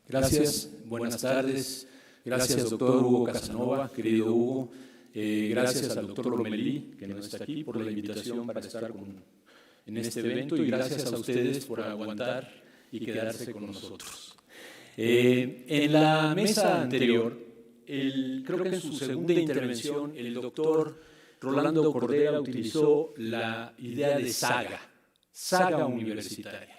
Gracias, buenas tardes. Gracias, doctor Hugo Casanova, querido Hugo. Gracias al doctor Lomelí, que no está aquí, por la invitación para estar en este evento, y gracias a ustedes por aguantar y quedarse con nosotros. En la mesa anterior, creo que en su segunda intervención, el doctor Rolando Cordera utilizó la idea de saga universitaria.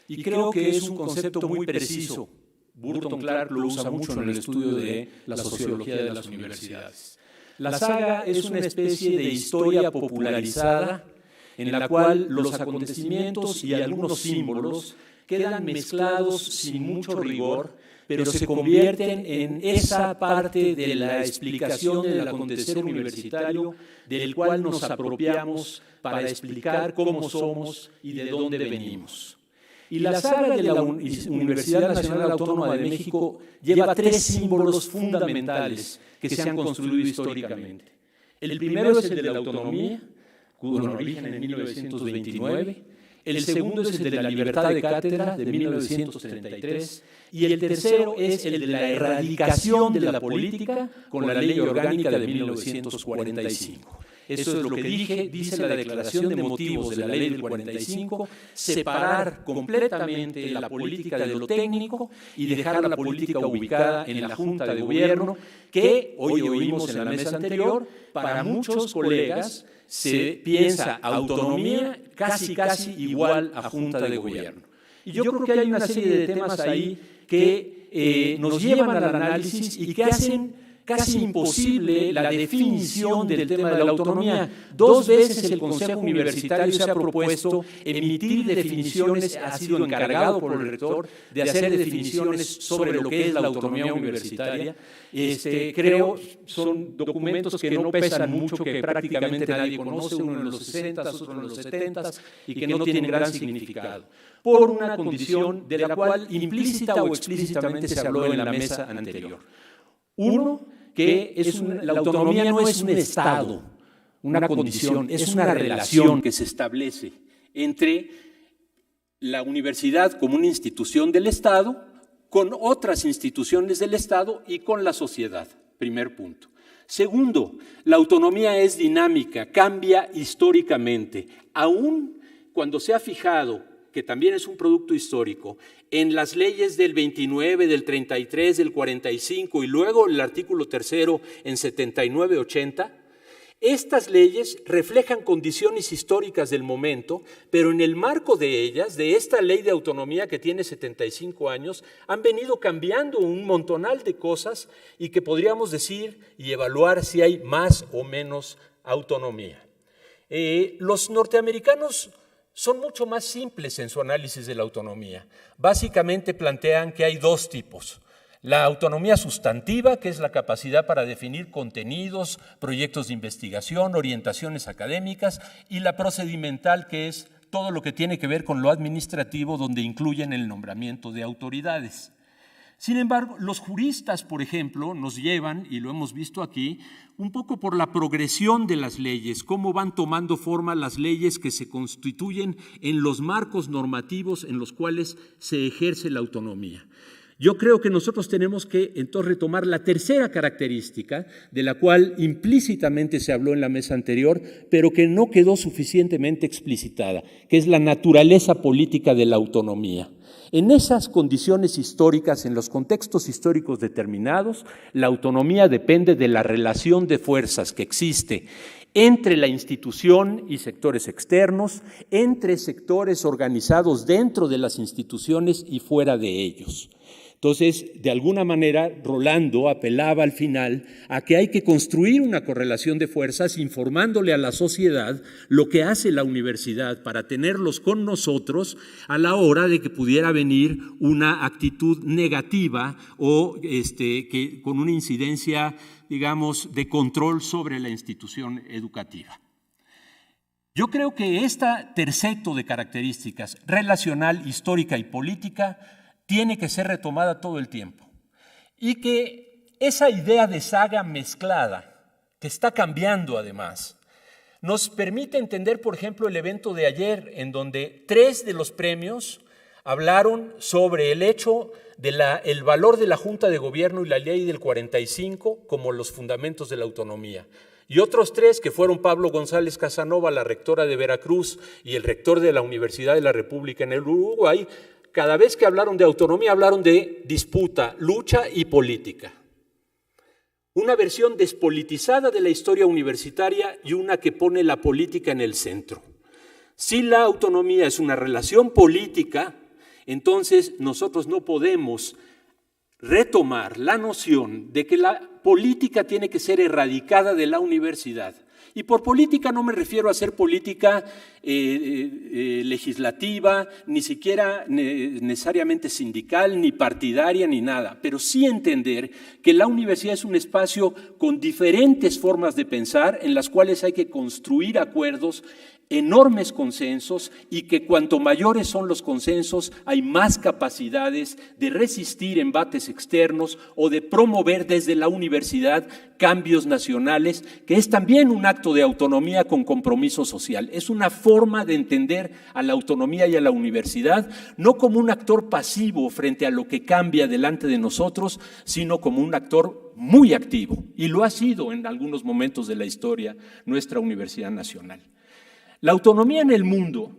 Y creo que es un concepto muy preciso. Burton Clark lo usa mucho en el estudio de la sociología de las universidades. La saga es una especie de historia popularizada en la cual los acontecimientos y algunos símbolos quedan mezclados sin mucho rigor, pero se convierten en esa parte de la explicación del acontecer universitario del cual nos apropiamos para explicar cómo somos y de dónde venimos. Y la saga de la Universidad Nacional Autónoma de México lleva tres símbolos fundamentales que se han construido históricamente. El primero es el de la autonomía, con origen en 1929. El segundo es el de la libertad de cátedra, de 1933. Y el tercero es el de la erradicación de la política con la Ley Orgánica de 1945. Eso es lo que dice la declaración de motivos de la ley del 45, separar completamente la política de lo técnico y dejar la política ubicada en la Junta de Gobierno, que hoy oímos en la mesa anterior, para muchos colegas se piensa autonomía casi igual a Junta de Gobierno. Y yo creo que hay una serie de temas ahí que nos llevan al análisis y que hacen casi imposible la definición del tema de la autonomía. Dos veces el Consejo Universitario se ha propuesto emitir definiciones, ha sido encargado por el rector de hacer definiciones sobre lo que es la autonomía universitaria. Creo son documentos que no pesan mucho, que prácticamente nadie conoce, uno en los 60, otro en los 70, y que no tienen gran significado, por una condición de la cual implícita o explícitamente se habló en la mesa anterior. Uno, que la autonomía no es un estado, una condición, es una relación que se establece entre la universidad como una institución del Estado, con otras instituciones del Estado y con la sociedad. Primer punto. Segundo, la autonomía es dinámica, cambia históricamente, aun cuando se ha fijado, que también es un producto histórico, en las leyes del 29, del 33, del 45 y luego el artículo tercero en 79-80, estas leyes reflejan condiciones históricas del momento, pero en el marco de ellas, de esta ley de autonomía que tiene 75 años, han venido cambiando un montonal de cosas y que podríamos decir y evaluar si hay más o menos autonomía. Los norteamericanos son mucho más simples en su análisis de la autonomía. Básicamente plantean que hay dos tipos. La autonomía sustantiva, que es la capacidad para definir contenidos, proyectos de investigación, orientaciones académicas, y la procedimental, que es todo lo que tiene que ver con lo administrativo, donde incluyen el nombramiento de autoridades. Sin embargo, los juristas, por ejemplo, nos llevan, y lo hemos visto aquí, un poco por la progresión de las leyes, cómo van tomando forma las leyes que se constituyen en los marcos normativos en los cuales se ejerce la autonomía. Yo creo que nosotros tenemos que entonces retomar la tercera característica, de la cual implícitamente se habló en la mesa anterior, pero que no quedó suficientemente explicitada, que es la naturaleza política de la autonomía. En esas condiciones históricas, en los contextos históricos determinados, la autonomía depende de la relación de fuerzas que existe entre la institución y sectores externos, entre sectores organizados dentro de las instituciones y fuera de ellos. Entonces, de alguna manera, Rolando apelaba al final a que hay que construir una correlación de fuerzas informándole a la sociedad lo que hace la universidad para tenerlos con nosotros a la hora de que pudiera venir una actitud negativa o que con una incidencia, digamos, de control sobre la institución educativa. Yo creo que este terceto de características, relacional, histórica y política, tiene que ser retomada todo el tiempo. Y que esa idea de saga mezclada, que está cambiando además, nos permite entender, por ejemplo, el evento de ayer, en donde 3 de los premios Hablaron sobre el hecho el valor de la Junta de Gobierno y la ley del 45 como los fundamentos de la autonomía. Y otros tres, que fueron Pablo González Casanova, la rectora de Veracruz, y el rector de la Universidad de la República en el Uruguay, cada vez que hablaron de autonomía hablaron de disputa, lucha y política. Una versión despolitizada de la historia universitaria y una que pone la política en el centro. Si la autonomía es una relación política, entonces nosotros no podemos retomar la noción de que la política tiene que ser erradicada de la universidad. Y por política no me refiero a hacer política legislativa, ni siquiera necesariamente sindical, ni partidaria, ni nada, pero sí entender que la universidad es un espacio con diferentes formas de pensar en las cuales hay que construir acuerdos, enormes consensos, y que cuanto mayores son los consensos, hay más capacidades de resistir embates externos o de promover desde la universidad cambios nacionales, que es también un acto de autonomía con compromiso social. Es una forma de entender a la autonomía y a la universidad, no como un actor pasivo frente a lo que cambia delante de nosotros, sino como un actor muy activo, y lo ha sido en algunos momentos de la historia nuestra Universidad Nacional. La autonomía en el mundo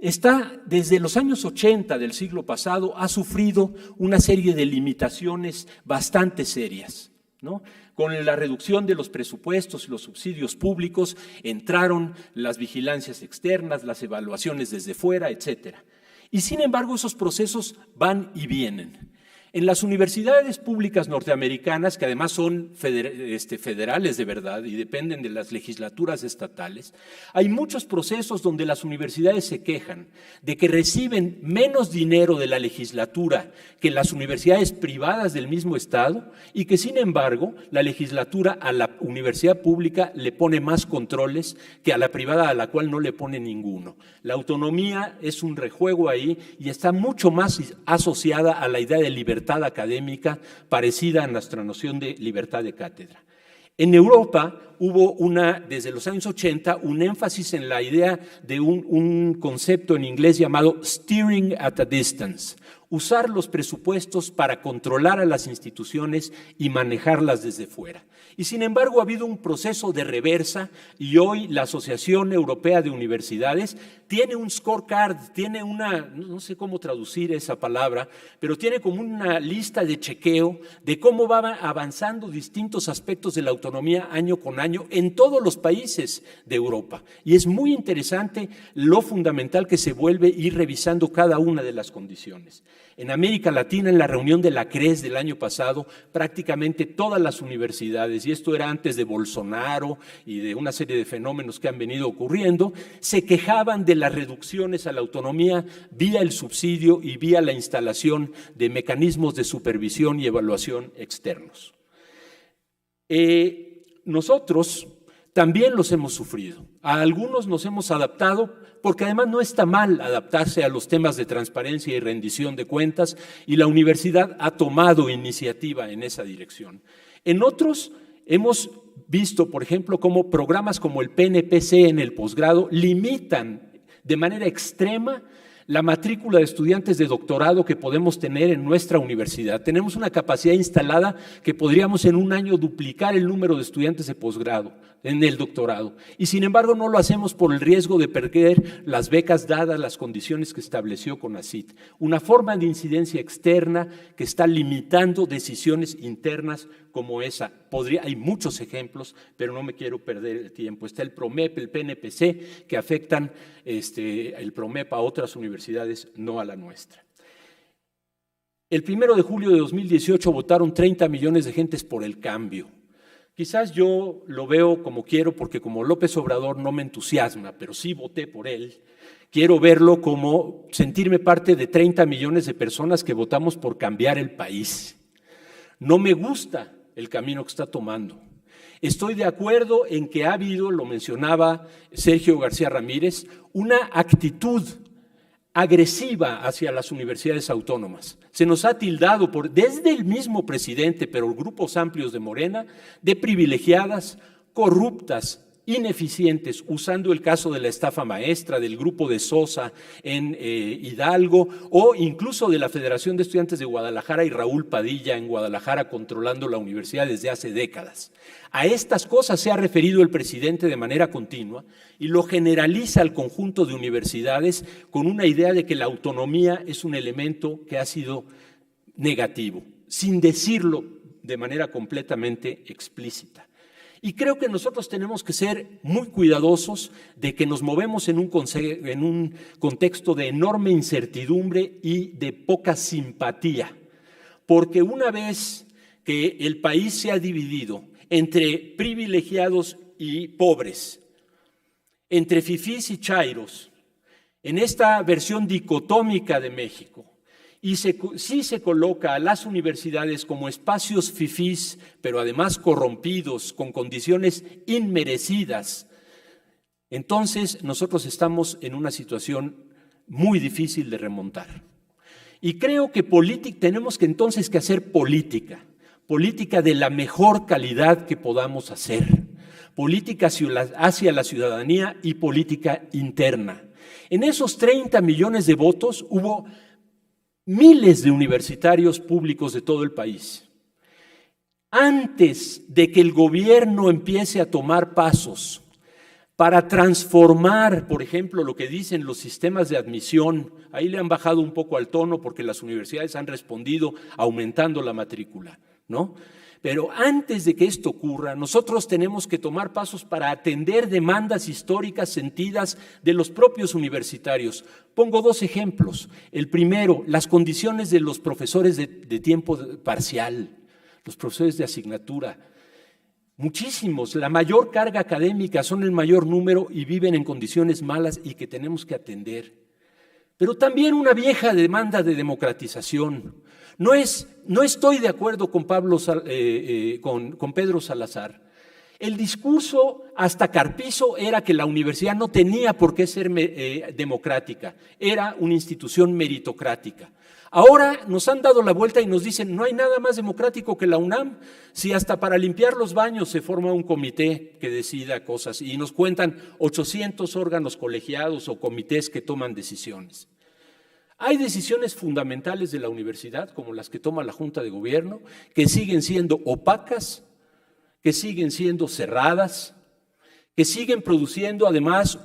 está, desde los años 80 del siglo pasado, ha sufrido una serie de limitaciones bastante serias, ¿no? Con la reducción de los presupuestos y los subsidios públicos, entraron las vigilancias externas, las evaluaciones desde fuera, etcétera. Y sin embargo, esos procesos van y vienen. En las universidades públicas norteamericanas, que además son federales de verdad y dependen de las legislaturas estatales, hay muchos procesos donde las universidades se quejan de que reciben menos dinero de la legislatura que las universidades privadas del mismo estado, y que sin embargo la legislatura a la universidad pública le pone más controles que a la privada, a la cual no le pone ninguno. La autonomía es un rejuego ahí y está mucho más asociada a la idea de libertad académica, parecida a nuestra noción de libertad de cátedra. En Europa hubo desde los años 80 un énfasis en la idea de un concepto en inglés llamado steering at a distance, usar los presupuestos para controlar a las instituciones y manejarlas desde fuera. Y sin embargo ha habido un proceso de reversa, y hoy la Asociación Europea de Universidades tiene un scorecard, tiene no sé cómo traducir esa palabra, pero tiene como una lista de chequeo de cómo van avanzando distintos aspectos de la autonomía año con año en todos los países de Europa. Y es muy interesante lo fundamental que se vuelve ir revisando cada una de las condiciones. En América Latina, en la reunión de la CRES del año pasado, prácticamente todas las universidades, y esto era antes de Bolsonaro y de una serie de fenómenos que han venido ocurriendo, se quejaban de las reducciones a la autonomía vía el subsidio y vía la instalación de mecanismos de supervisión y evaluación externos. Nosotros también los hemos sufrido. A algunos nos hemos adaptado, porque además no está mal adaptarse a los temas de transparencia y rendición de cuentas, y la universidad ha tomado iniciativa en esa dirección. En otros hemos visto, por ejemplo, cómo programas como el PNPC en el posgrado limitan de manera extrema la matrícula de estudiantes de doctorado que podemos tener en nuestra universidad. Tenemos una capacidad instalada que podríamos en un año duplicar el número de estudiantes de posgrado en el doctorado. Y sin embargo no lo hacemos por el riesgo de perder las becas dadas las condiciones que estableció CONACYT. Una forma de incidencia externa que está limitando decisiones internas como esa. Hay muchos ejemplos, pero no me quiero perder el tiempo. Está el PROMEP, el PNPC, que afectan el PROMEP a otras universidades, no a la nuestra. El 1 de julio de 2018 votaron 30 millones de gentes por el cambio. Quizás yo lo veo como quiero, porque como López Obrador no me entusiasma, pero sí voté por él. Quiero verlo como sentirme parte de 30 millones de personas que votamos por cambiar el país. No me gusta el camino que está tomando. Estoy de acuerdo en que ha habido, lo mencionaba Sergio García Ramírez, una actitud agresiva hacia las universidades autónomas. Se nos ha tildado desde el mismo presidente, pero grupos amplios de Morena, de privilegiadas, corruptas, ineficientes, usando el caso de la estafa maestra, del grupo de Sosa en Hidalgo, o incluso de la Federación de Estudiantes de Guadalajara y Raúl Padilla en Guadalajara controlando la universidad desde hace décadas. A estas cosas se ha referido el presidente de manera continua y lo generaliza al conjunto de universidades con una idea de que la autonomía es un elemento que ha sido negativo, sin decirlo de manera completamente explícita. Y creo que nosotros tenemos que ser muy cuidadosos de que nos movemos en un contexto de enorme incertidumbre y de poca simpatía, porque una vez que el país se ha dividido entre privilegiados y pobres, entre fifís y chairos, en esta versión dicotómica de México, y sí se coloca a las universidades como espacios fifís, pero además corrompidos, con condiciones inmerecidas, entonces nosotros estamos en una situación muy difícil de remontar. Y creo que tenemos que entonces que hacer política de la mejor calidad que podamos hacer, política hacia la ciudadanía y política interna. En esos 30 millones de votos hubo miles de universitarios públicos de todo el país. Antes de que el gobierno empiece a tomar pasos para transformar, por ejemplo, lo que dicen los sistemas de admisión, ahí le han bajado un poco al tono porque las universidades han respondido aumentando la matrícula, ¿no? Pero antes de que esto ocurra, nosotros tenemos que tomar pasos para atender demandas históricas sentidas de los propios universitarios. Pongo 2 ejemplos. El primero, las condiciones de los profesores de tiempo parcial, los profesores de asignatura. Muchísimos, la mayor carga académica, son el mayor número y viven en condiciones malas y que tenemos que atender. Pero también una vieja demanda de democratización. No estoy de acuerdo con Pedro Salazar. El discurso hasta Carpizo era que la universidad no tenía por qué ser democrática, era una institución meritocrática. Ahora nos han dado la vuelta y nos dicen, no hay nada más democrático que la UNAM, si hasta para limpiar los baños se forma un comité que decida cosas y nos cuentan 800 órganos colegiados o comités que toman decisiones. Hay decisiones fundamentales de la universidad, como las que toma la Junta de Gobierno, que siguen siendo opacas, que siguen siendo cerradas, que siguen produciendo además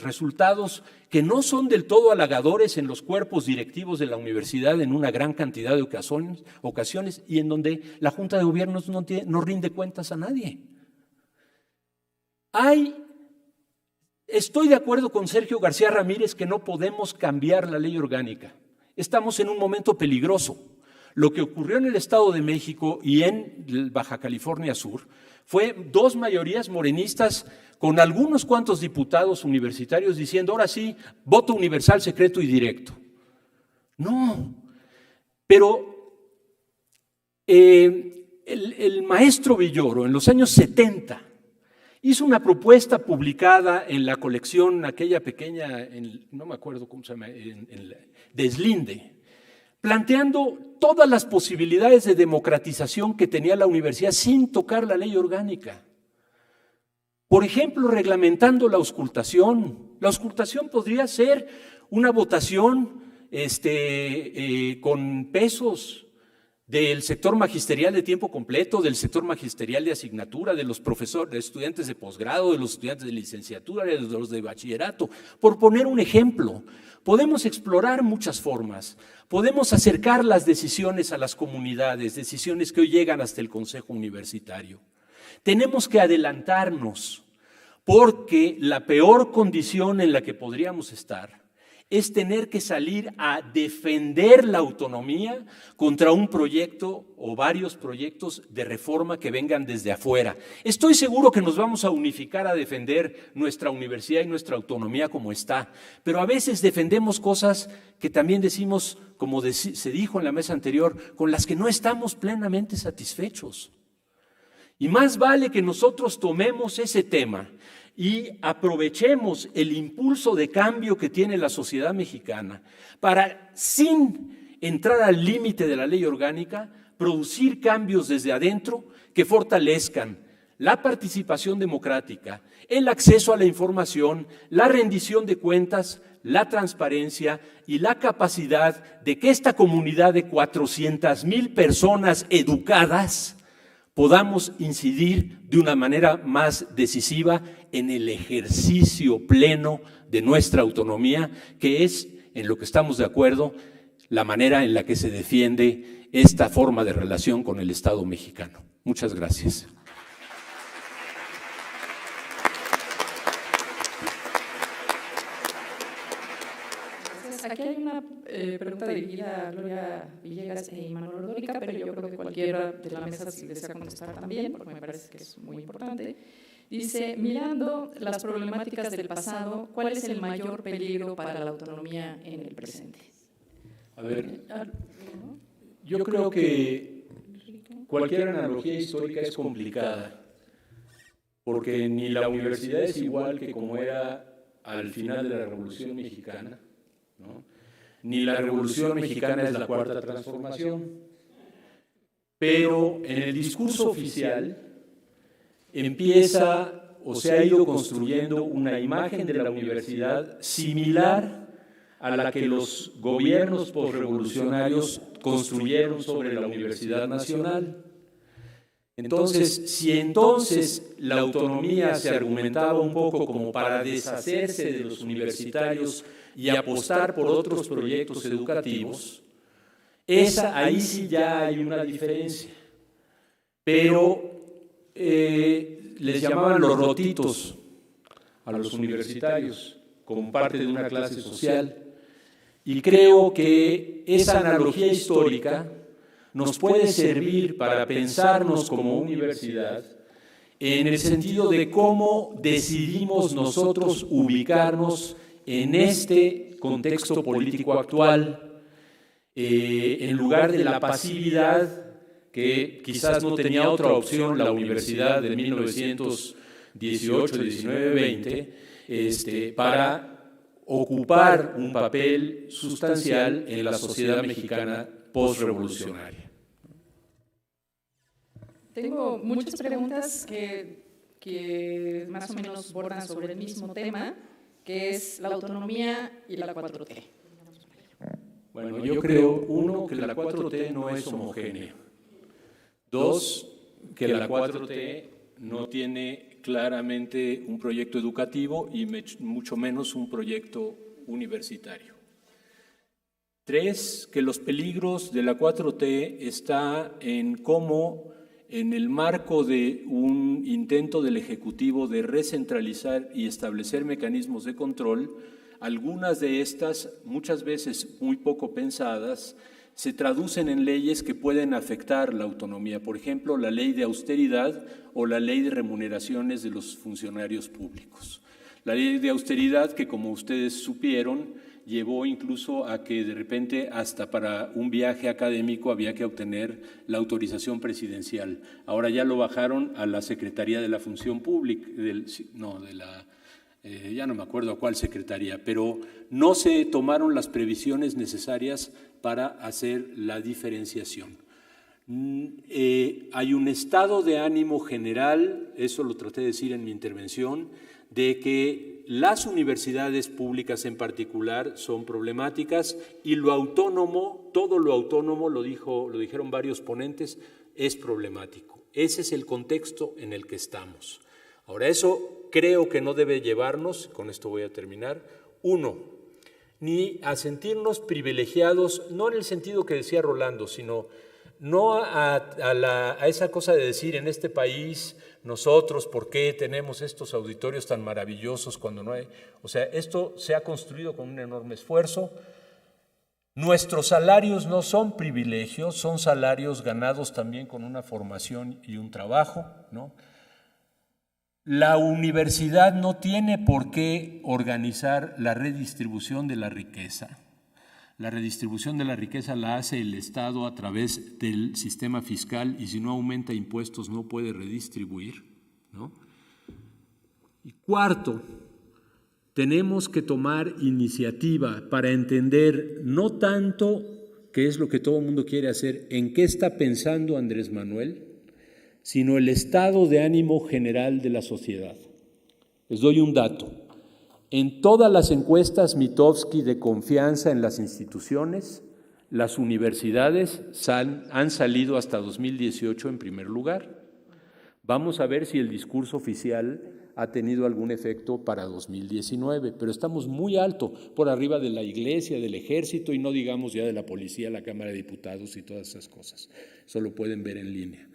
resultados que no son del todo halagadores en los cuerpos directivos de la universidad en una gran cantidad de ocasiones y en donde la Junta de Gobierno no rinde cuentas a nadie. Estoy de acuerdo con Sergio García Ramírez que no podemos cambiar la ley orgánica. Estamos en un momento peligroso. Lo que ocurrió en el Estado de México y en Baja California Sur fue 2 mayorías morenistas con algunos cuantos diputados universitarios diciendo, ahora sí, voto universal, secreto y directo. No, pero el maestro Villoro en los años 70 hizo una propuesta publicada en la colección, aquella pequeña, no me acuerdo cómo se llama, de Slinde, planteando todas las posibilidades de democratización que tenía la universidad sin tocar la ley orgánica. Por ejemplo, reglamentando la auscultación. La auscultación podría ser una votación con pesos del sector magisterial de tiempo completo, del sector magisterial de asignatura, de los profesores, de estudiantes de posgrado, de los estudiantes de licenciatura, de los de bachillerato. Por poner un ejemplo, podemos explorar muchas formas, podemos acercar las decisiones a las comunidades, decisiones que hoy llegan hasta el Consejo Universitario. Tenemos que adelantarnos, porque la peor condición en la que podríamos estar es tener que salir a defender la autonomía contra un proyecto o varios proyectos de reforma que vengan desde afuera. Estoy seguro que nos vamos a unificar a defender nuestra universidad y nuestra autonomía como está, pero a veces defendemos cosas que también decimos, como se dijo en la mesa anterior, con las que no estamos plenamente satisfechos. Y más vale que nosotros tomemos ese tema y aprovechemos el impulso de cambio que tiene la sociedad mexicana para, sin entrar al límite de la ley orgánica, producir cambios desde adentro que fortalezcan la participación democrática, el acceso a la información, la rendición de cuentas, la transparencia y la capacidad de que esta comunidad de 400,000 personas educadas podamos incidir de una manera más decisiva en el ejercicio pleno de nuestra autonomía, que es, en lo que estamos de acuerdo, la manera en la que se defiende esta forma de relación con el Estado mexicano. Muchas gracias. Aquí hay una pregunta dirigida a Gloria Villegas y Manuel Ordóñiga, pero yo creo que cualquiera de la mesa si desea contestar también, porque me parece que es muy importante. Dice, mirando las problemáticas del pasado, ¿cuál es el mayor peligro para la autonomía en el presente? A ver, yo creo que cualquier analogía histórica es complicada, porque ni la universidad es igual que como era al final de la Revolución Mexicana, ¿no? Ni la Revolución Mexicana es la Cuarta Transformación, pero en el discurso oficial empieza o se ha ido construyendo una imagen de la universidad similar a la que los gobiernos posrevolucionarios construyeron sobre la Universidad Nacional. Entonces, si entonces la autonomía se argumentaba un poco como para deshacerse de los universitarios y apostar por otros proyectos educativos, ahí sí ya hay una diferencia. Pero les llamaban los rotitos a los universitarios como parte de una clase social. Y creo que esa analogía histórica nos puede servir para pensarnos como universidad en el sentido de cómo decidimos nosotros ubicarnos en este contexto político actual, en lugar de la pasividad que quizás no tenía otra opción la universidad de 1918, 19, 20, para ocupar un papel sustancial en la sociedad mexicana postrevolucionaria. Tengo muchas preguntas que más o menos bordan sobre el mismo tema, que es la autonomía y la 4T. Bueno, yo creo, uno, que la 4T no es homogénea. Dos, que la 4T no tiene claramente un proyecto educativo y mucho menos un proyecto universitario. Tres, que los peligros de la 4T está en cómo, en el marco de un intento del Ejecutivo de recentralizar y establecer mecanismos de control, algunas de estas, muchas veces muy poco pensadas, se traducen en leyes que pueden afectar la autonomía. Por ejemplo, la ley de austeridad o la ley de remuneraciones de los funcionarios públicos. La ley de austeridad que, como ustedes supieron, llevó incluso a que de repente hasta para un viaje académico había que obtener la autorización presidencial. Ahora ya lo bajaron a la Secretaría de la Función Pública, ya no me acuerdo a cuál secretaría, pero no se tomaron las previsiones necesarias para hacer la diferenciación. Hay un estado de ánimo general, eso lo traté de decir en mi intervención, de que las universidades públicas en particular son problemáticas y lo autónomo, todo lo autónomo, lo dijeron varios ponentes, es problemático. Ese es el contexto en el que estamos. Ahora, eso creo que no debe llevarnos, con esto voy a terminar, ni a sentirnos privilegiados, no en el sentido que decía Rolando, sino no a esa cosa de decir en este país, nosotros, ¿por qué tenemos estos auditorios tan maravillosos cuando no hay? O sea, esto se ha construido con un enorme esfuerzo. Nuestros salarios no son privilegios, son salarios ganados también con una formación y un trabajo, ¿no? La universidad no tiene por qué organizar la redistribución de la riqueza. La redistribución de la riqueza la hace el Estado a través del sistema fiscal y si no aumenta impuestos no puede redistribuir, ¿no? Y cuarto, tenemos que tomar iniciativa para entender no tanto qué es lo que todo el mundo quiere hacer, en qué está pensando Andrés Manuel, sino el estado de ánimo general de la sociedad. Les doy un dato. En todas las encuestas Mitofsky de confianza en las instituciones, las universidades han salido hasta 2018 en primer lugar. Vamos a ver si el discurso oficial ha tenido algún efecto para 2019, pero estamos muy alto, por arriba de la Iglesia, del Ejército y no digamos ya de la Policía, la Cámara de Diputados y todas esas cosas. Eso lo pueden ver en línea.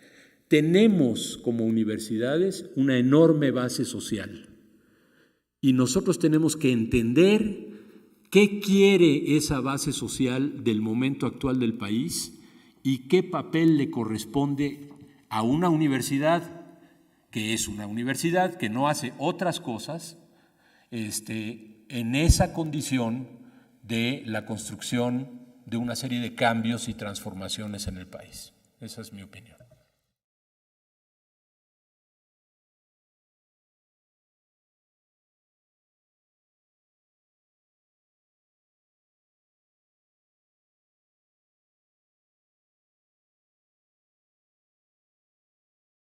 Tenemos como universidades una enorme base social y nosotros tenemos que entender qué quiere esa base social del momento actual del país y qué papel le corresponde a una universidad que es una universidad que no hace otras cosas en esa condición de la construcción de una serie de cambios y transformaciones en el país. Esa es mi opinión.